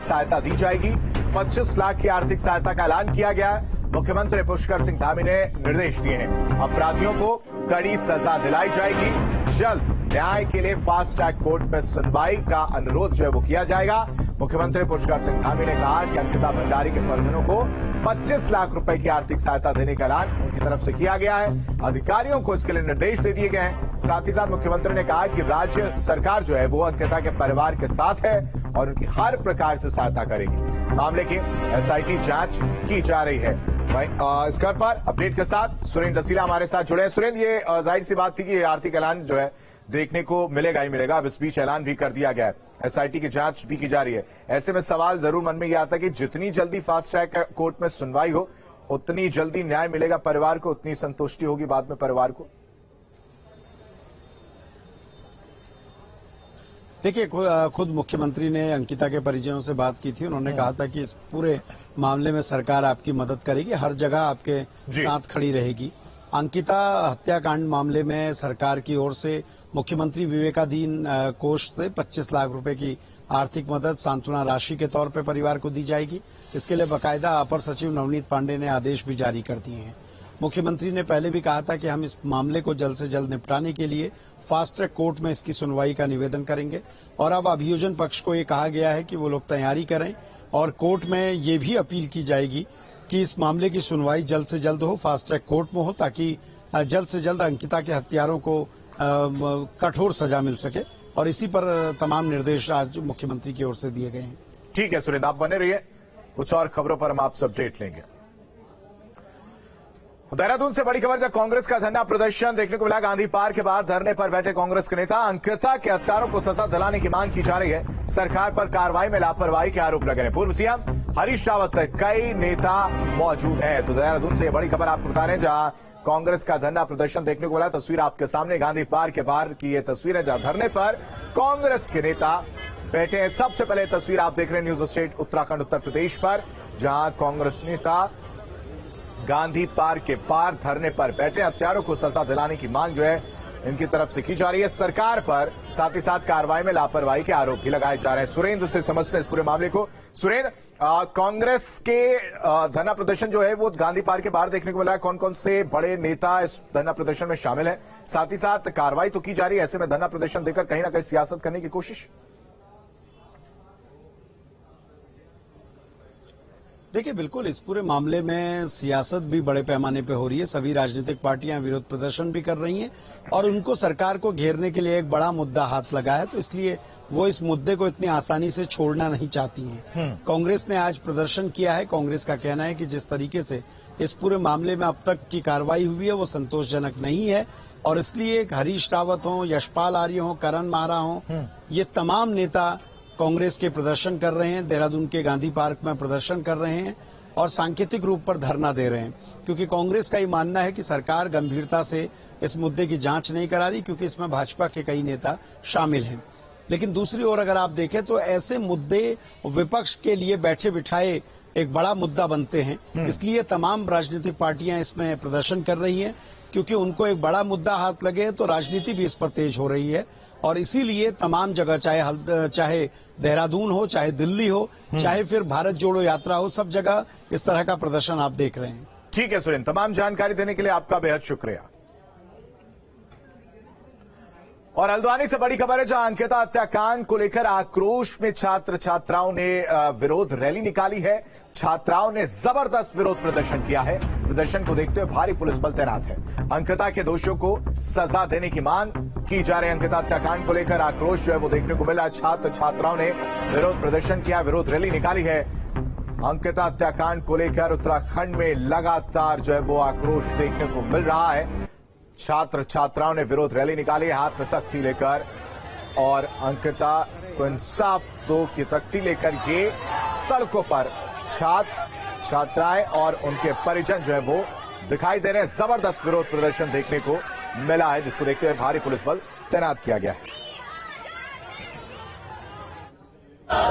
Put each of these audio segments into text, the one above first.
सहायता दी जाएगी। 25 लाख की आर्थिक सहायता का ऐलान किया गया है। मुख्यमंत्री पुष्कर सिंह धामी ने निर्देश दिए हैं, अपराधियों को कड़ी सजा दिलाई जाएगी। जल्द न्याय के लिए फास्ट ट्रैक कोर्ट में सुनवाई का अनुरोध जो है वो किया जाएगा। मुख्यमंत्री पुष्कर सिंह धामी ने कहा कि अंकिता भंडारी के परिजनों को 25 लाख रुपए की आर्थिक सहायता देने का ऐलान उनकी तरफ से किया गया है। अधिकारियों को इसके लिए निर्देश दे दिए गए हैं। साथ ही साथ मुख्यमंत्री ने कहा कि राज्य सरकार जो है वो अंकिता के परिवार के साथ है और उनकी हर प्रकार से सहायता करेगी। मामले की एसआईटी जांच की जा रही है। इस घर पर अपडेट के साथ सुरेंद्र रसीला हमारे साथ जुड़े हैं। सुरेंद्र, ये जाहिर सी बात थी कि आर्थिक ऐलान जो है देखने को मिलेगा ही मिलेगा। अब इस बीच ऐलान भी कर दिया गया है, एसआईटी की जांच भी की जा रही है। ऐसे में सवाल जरूर मन में यह आता है कि जितनी जल्दी फास्ट ट्रैक कोर्ट में सुनवाई हो उतनी जल्दी न्याय मिलेगा परिवार को, उतनी संतुष्टि होगी बाद में परिवार को। देखिए, खुद मुख्यमंत्री ने अंकिता के परिजनों से बात की थी। उन्होंने कहा था कि इस पूरे मामले में सरकार आपकी मदद करेगी, हर जगह आपके साथ खड़ी रहेगी। अंकिता हत्याकांड मामले में सरकार की ओर से मुख्यमंत्री विवेकाधीन कोष से 25 लाख रुपए की आर्थिक मदद सांत्वना राशि के तौर पर परिवार को दी जाएगी। इसके लिए बाकायदा अपर सचिव नवनीत पांडे ने आदेश भी जारी कर दिए हैं। मुख्यमंत्री ने पहले भी कहा था कि हम इस मामले को जल्द से जल्द निपटाने के लिए फास्ट ट्रैक कोर्ट में इसकी सुनवाई का निवेदन करेंगे और अब अभियोजन पक्ष को ये कहा गया है कि वो लोग तैयारी करें और कोर्ट में ये भी अपील की जाएगी कि इस मामले की सुनवाई जल्द से जल्द हो, फास्ट ट्रैक कोर्ट में हो, ताकि जल्द से जल्द अंकिता के हत्यारों को कठोर सजा मिल सके। और इसी पर तमाम निर्देश आज मुख्यमंत्री की ओर से दिए गए हैं। ठीक है सुरेंद्र, आप बने रहिए, कुछ और खबरों पर हम आपसे अपडेट लेंगे। देहरादून से बड़ी खबर, जब कांग्रेस का धरना प्रदर्शन देखने को मिला। गांधी पार्क के बाहर धरने पर बैठे कांग्रेस के नेता अंकिता के हत्यारों को सजा दिलाने की मांग की जा रही है। सरकार पर कार्रवाई में लापरवाही के आरोप लगे हैं। पूर्व सीएम हरीश रावत सहित कई नेता मौजूद हैं। तो देहरादून से बड़ी खबर आपको बता रहे हैं, जहां कांग्रेस का धरना प्रदर्शन देखने को मिला। तस्वीर आपके सामने गांधी पार्क के बाहर की ये तस्वीर है, जहां धरने पर कांग्रेस के नेता बैठे हैं। सबसे पहले तस्वीर आप देख रहे हैं न्यूज स्टेट उत्तराखंड उत्तर प्रदेश पर, जहां कांग्रेस नेता गांधी पार्क के पार धरने पर बैठे। हत्यारों को सजा दिलाने की मांग जो है इनकी तरफ से की जा रही है। सरकार पर साथ ही साथ कार्रवाई में लापरवाही के आरोप भी लगाए जा रहे हैं। सुरेंद्र से समझते हैं इस पूरे मामले को। सुरेंद्र, कांग्रेस के धरना प्रदर्शन जो है वो गांधी पार्क के बाहर देखने को मिला है। कौन कौन से बड़े नेता इस धरना प्रदर्शन में शामिल हैं? साथ ही साथ कार्रवाई तो की जा रही है, ऐसे में धरना प्रदर्शन देकर कहीं ना कहीं सियासत करने की कोशिश। देखिए, बिल्कुल इस पूरे मामले में सियासत भी बड़े पैमाने पे हो रही है। सभी राजनीतिक पार्टियां विरोध प्रदर्शन भी कर रही हैं और उनको सरकार को घेरने के लिए एक बड़ा मुद्दा हाथ लगा है, तो इसलिए वो इस मुद्दे को इतनी आसानी से छोड़ना नहीं चाहती हैं। कांग्रेस ने आज प्रदर्शन किया है। कांग्रेस का कहना है कि जिस तरीके से इस पूरे मामले में अब तक की कार्रवाई हुई है वो संतोषजनक नहीं है और इसलिए हरीश रावत हो, यशपाल आर्य हो, करण मारा हो, ये तमाम नेता कांग्रेस के प्रदर्शन कर रहे हैं। देहरादून के गांधी पार्क में प्रदर्शन कर रहे हैं और सांकेतिक रूप पर धरना दे रहे हैं, क्योंकि कांग्रेस का ये मानना है कि सरकार गंभीरता से इस मुद्दे की जांच नहीं करा रही, क्योंकि इसमें भाजपा के कई नेता शामिल हैं। लेकिन दूसरी ओर अगर आप देखें तो ऐसे मुद्दे विपक्ष के लिए बैठे बिठाए एक बड़ा मुद्दा बनते हैं। इसलिए तमाम राजनीतिक पार्टियां इसमें प्रदर्शन कर रही हैं, क्योंकि उनको एक बड़ा मुद्दा हाथ लगे तो राजनीति भी इस पर तेज हो रही है। और इसीलिए तमाम जगह, चाहे देहरादून हो, चाहे दिल्ली हो, चाहे फिर भारत जोड़ो यात्रा हो, सब जगह इस तरह का प्रदर्शन आप देख रहे हैं। ठीक है सुरेंद्र, तमाम जानकारी देने के लिए आपका बेहद शुक्रिया। और हल्द्वानी से बड़ी खबर है, जहां अंकिता हत्याकांड को लेकर आक्रोश में छात्र छात्राओं ने विरोध रैली निकाली है। छात्राओं ने जबरदस्त विरोध प्रदर्शन किया है। प्रदर्शन को देखते हुए भारी पुलिस बल तैनात है। अंकिता के दोषियों को सजा देने की मांग की जा रही है। अंकिता हत्याकांड को लेकर आक्रोश जो है वो देखने को मिला। छात्र छात्राओं ने विरोध प्रदर्शन किया, विरोध रैली निकाली है। अंकिता हत्याकांड को लेकर उत्तराखंड में लगातार जो है वो आक्रोश देखने को मिल रहा है। छात्र छात्राओं ने विरोध रैली निकाली, हाथ में तख्ती लेकर, और अंकिता को इंसाफ दो की तख्ती लेकर ये सड़कों पर छात्र छात्राएं और उनके परिजन जो है वो दिखाई दे रहे हैं। जबरदस्त विरोध प्रदर्शन देखने को मिला है, जिसको देखते हुए भारी पुलिस बल तैनात किया गया है।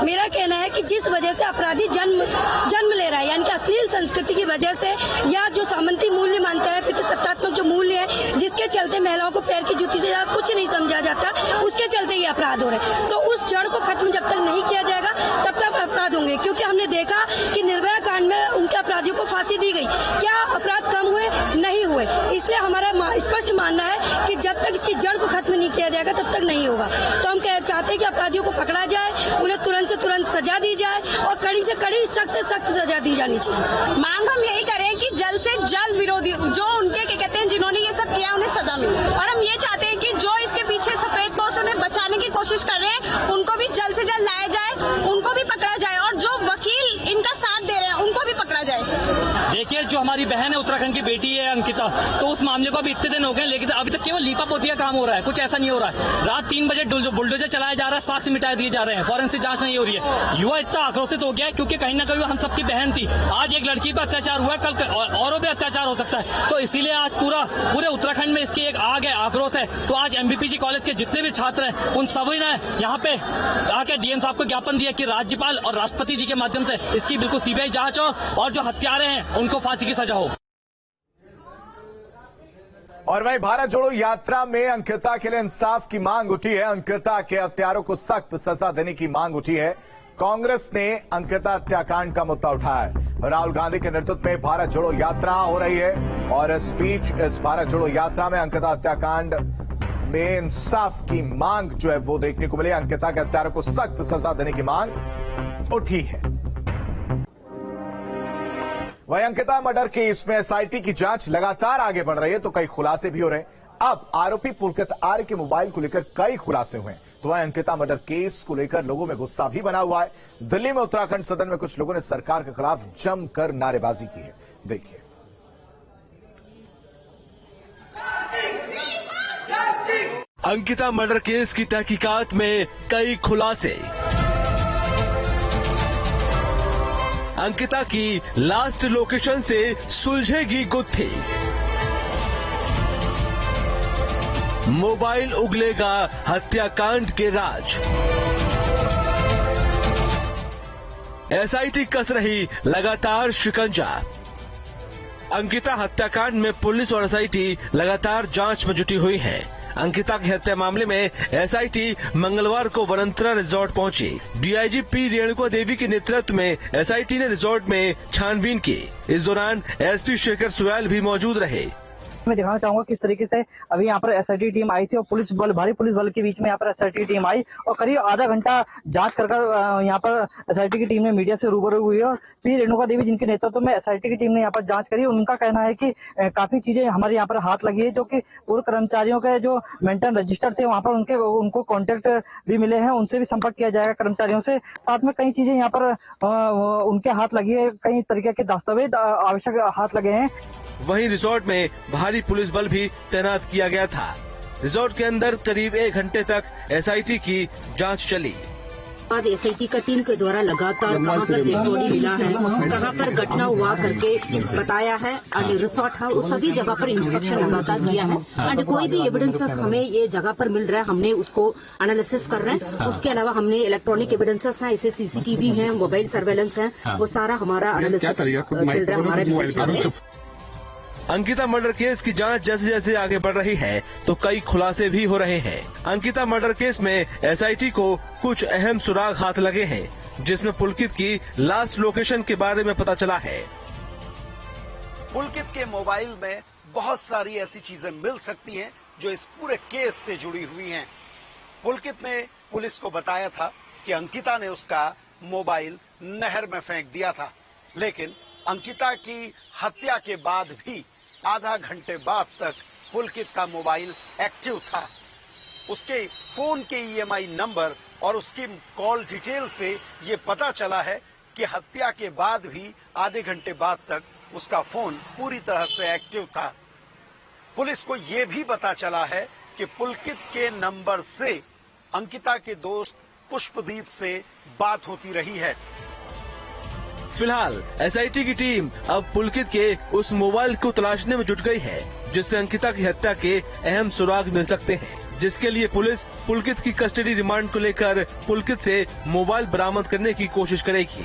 मेरा कहना है कि जिस वजह से अपराधी जन्म ले रहा है, यानी कि अश्लील संस्कृति की वजह से, या जो सामंती मूल्य मानता है, पितृसत्तात्मक जो मूल्य है जिसके चलते महिलाओं को पैर की जूती से ज्यादा कुछ नहीं समझा जाता, उसके चलते ये अपराध हो रहे हैं। तो उस जड़ को खत्म जब तक नहीं किया जाएगा तब तक अपराध होंगे, क्योंकि हमने देखा कि निर्भया कांड में उनके अपराधियों को फांसी दी गई, क्या अपराध कम हुए? नहीं हुए। इसलिए हमारा स्पष्ट मानना है कि जब तक इसकी जड़ को खत्म नहीं किया जाएगा तब तक नहीं होगा। तो हम चाहते हैं कि अपराधियों को पकड़ा जाए, उन्हें तुरंत से तुरंत सजा दी जाए और कड़ी से कड़ी, सख्त से सख्त सजा दी जानी चाहिए। मांग हम यही करें कि जल्द से जल्द विरोधी जो उनके कहते हैं जिन्होंने ये सब किया उन्हें सजा मिले, और हम ये चाहते हैं कि जो इसके पीछे सफेद पोश उन्हें बचाने की कोशिश कर रहे हैं उनको भी जल्द से जल्द लाया जाए, उनको भी पकड़ा जाए, और जो वकील इनका साथ दे रहे हैं उनको भी पकड़ा जाए। देखिए, जो हमारी बहन है उत्तराखंड की बेटी है अंकिता, तो उस मामले को अभी इतने दिन हो गए, लेकिन अभी तक केवल लीपा पोती का काम हो रहा है, कुछ ऐसा नहीं हो रहा है। रात 3 बजे बुलडोजर चलाया जा रहा है, साक्ष्य मिटा दिए जा रहे हैं, फॉरेंसिक जांच नहीं हो रही है। युवा इतना आक्रोशित हो गया है क्योंकि कहीं ना कहीं हम सबकी बहन थी। आज एक लड़की पर अत्याचार हुआ है, कल औरों पे अत्याचार हो सकता है, तो इसीलिए आज पूरे उत्तराखंड में इसकी एक आग है, आक्रोश है। तो आज एमबीपीजी कॉलेज के जितने भी छात्र हैं उन सभी ने यहाँ पे आके डीएम साहब को ज्ञापन दिया कि राज्यपाल और राष्ट्रपति जी के माध्यम से इसकी बिल्कुल सीबीआई जांच हो और जो हत्यारे हैं उनको फांसी की सजा हो। और वहीं भारत जोड़ो यात्रा में अंकिता के लिए इंसाफ की मांग उठी है। अंकिता के हत्यारों को सख्त सजा देने की मांग उठी है। कांग्रेस ने अंकिता हत्याकांड का मुद्दा उठाया है। राहुल गांधी के नेतृत्व में भारत जोड़ो यात्रा हो रही है और इस भारत जोड़ो यात्रा में अंकिता हत्याकांड में इंसाफ की मांग जो है वो देखने को मिली। अंकिता के हत्यारों को सख्त सजा देने की मांग उठी है। वहीं अंकिता मर्डर केस में एसआईटी की जांच लगातार आगे बढ़ रही है, तो कई खुलासे भी हो रहे हैं। अब आरोपी पुलकित आर्य के मोबाइल को लेकर कई खुलासे हुए हैं। तो वहीं अंकिता मर्डर केस को लेकर लोगों में गुस्सा भी बना हुआ है। दिल्ली में उत्तराखंड सदन में कुछ लोगों ने सरकार के खिलाफ जमकर नारेबाजी की है। देखिए। अंकिता मर्डर केस की तहकीकात में कई खुलासे। अंकिता की लास्ट लोकेशन से सुलझेगी गुत्थी। मोबाइल उगलेगा हत्याकांड के राज। एसआईटी कस रही लगातार शिकंजा। अंकिता हत्याकांड में पुलिस और एसआईटी लगातार जांच में जुटी हुई है। अंकिता की हत्या मामले में एसआईटी मंगलवार को वनंतरा रिजॉर्ट पहुंची। डीआईजी पी रेणुका देवी के नेतृत्व में एसआईटी ने रिजॉर्ट में छानबीन की। इस दौरान एसपी शेखर सुयाल भी मौजूद रहे। मैं दिखाना चाहूंगा किस तरीके से अभी यहाँ पर एसआईटी टीम आई थी और पुलिस बल, भारी पुलिस बल के बीच में यहाँ पर एसआईटी टीम आई और करीब आधा घंटा जांच कर यहाँ पर एसआईटी की टीम ने मीडिया से रूबरू हुई और पी रेणुका देवी जिनके नेतृत्व में एसआईटी की टीम ने यहाँ पर जांच करी। उनका कहना है कि काफी चीजें हमारे यहाँ पर हाथ लगी है, जो कि पूर्व कर्मचारियों के जो मेंटेन रजिस्टर थे वहाँ पर उनको कॉन्टेक्ट भी मिले हैं, उनसे भी संपर्क किया जाएगा कर्मचारियों से। साथ में कई चीजें यहाँ पर उनके हाथ लगी है, कई तरीके के दस्तावेज आवश्यक हाथ लगे हैं। वहीं रिजॉर्ट में भारी पुलिस बल भी तैनात किया गया था। रिजॉर्ट के अंदर करीब 1 घंटे तक एसआईटी की जांच चली। बाद एसआईटी का टीम के द्वारा लगातार कहां पर डेड बॉडी मिला है, कहां पर घटना हुआ करके बताया है एंड रिसोर्ट है उस सभी जगह पर इंस्पेक्शन लगातार किया है एंड कोई भी एविडेंसेस हमें ये जगह पर मिल रहा है, हमने उसको एनालिसिस कर रहे हैं। उसके अलावा हमने इलेक्ट्रॉनिक एविडेंसेस हैं, ऐसे सीसीटीवी हैं, मोबाइल सर्वेलेंस है, वो सारा हमारा एनालिसिस चल रहा है हमारे। अंकिता मर्डर केस की जांच जैसे जैसे आगे बढ़ रही है तो कई खुलासे भी हो रहे हैं। अंकिता मर्डर केस में एसआईटी को कुछ अहम सुराग हाथ लगे हैं, जिसमें पुलकित की लास्ट लोकेशन के बारे में पता चला है। पुलकित के मोबाइल में बहुत सारी ऐसी चीजें मिल सकती हैं जो इस पूरे केस से जुड़ी हुई हैं। पुलकित ने पुलिस को बताया था कि अंकिता ने उसका मोबाइल नहर में फेंक दिया था, लेकिन अंकिता की हत्या के बाद भी आधा घंटे बाद तक पुलकित का मोबाइल एक्टिव था। उसके फोन के ईएमआई नंबर और उसकी कॉल डिटेल से ये पता चला है कि हत्या के बाद भी आधे घंटे बाद तक उसका फोन पूरी तरह से एक्टिव था। पुलिस को ये भी पता चला है कि पुलकित के नंबर से अंकिता के दोस्त पुष्पदीप से बात होती रही है। फिलहाल एसआईटी की टीम अब पुलकित के उस मोबाइल को तलाशने में जुट गई है, जिससे अंकिता की हत्या के अहम सुराग मिल सकते हैं, जिसके लिए पुलिस पुलकित की कस्टडी रिमांड को लेकर पुलकित से मोबाइल बरामद करने की कोशिश करेगी।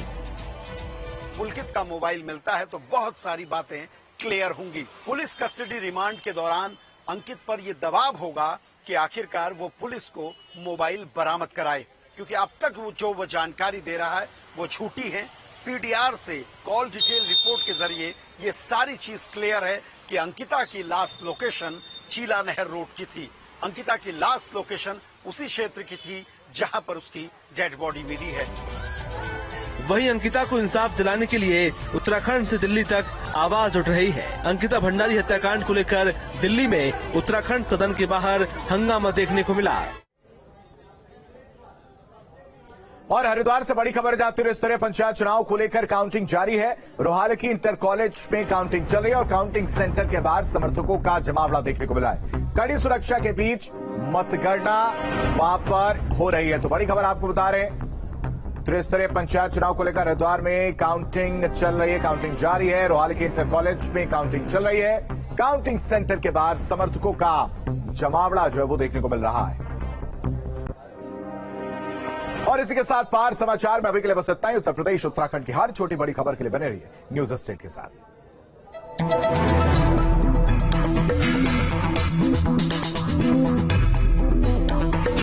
पुलकित का मोबाइल मिलता है तो बहुत सारी बातें क्लियर होंगी। पुलिस कस्टडी रिमांड के दौरान अंकित पर यह दबाव होगा कि आखिरकार वो पुलिस को मोबाइल बरामद कराए, क्योंकि अब तक वो जानकारी दे रहा है वो झूठी है। सीडीआर से कॉल डिटेल रिपोर्ट के जरिए ये सारी चीज क्लियर है कि अंकिता की लास्ट लोकेशन चीला नहर रोड की थी। अंकिता की लास्ट लोकेशन उसी क्षेत्र की थी जहां पर उसकी डेड बॉडी मिली है। वहीं अंकिता को इंसाफ दिलाने के लिए उत्तराखंड से दिल्ली तक आवाज उठ रही है। अंकिता भंडारी हत्याकांड को लेकर दिल्ली में उत्तराखंड सदन के बाहर हंगामा देखने को मिला। और हरिद्वार से बड़ी खबर जाती है, स्तरीय पंचायत चुनाव को लेकर काउंटिंग जारी है। रोहाल की इंटर कॉलेज में काउंटिंग चल रही है और काउंटिंग सेंटर के बाहर समर्थकों का जमावड़ा देखने को मिला है। कड़ी सुरक्षा के बीच मतगणना वहां पर हो रही है। तो बड़ी खबर आपको बता रहे हैं, त्रिस्तरीय पंचायत चुनाव को लेकर हरिद्वार में काउंटिंग चल रही है, काउंटिंग जारी है। रोहाल के इंटर कॉलेज में काउंटिंग चल रही है। काउंटिंग सेंटर के बाहर समर्थकों का जमावड़ा जो है वो देखने को मिल रहा है। और इसी के साथ पार समाचार में अभी के लिए बस इतना ही। उत्तर प्रदेश उत्तराखंड की हर छोटी बड़ी खबर के लिए बने रहिए न्यूज स्टेट के साथ।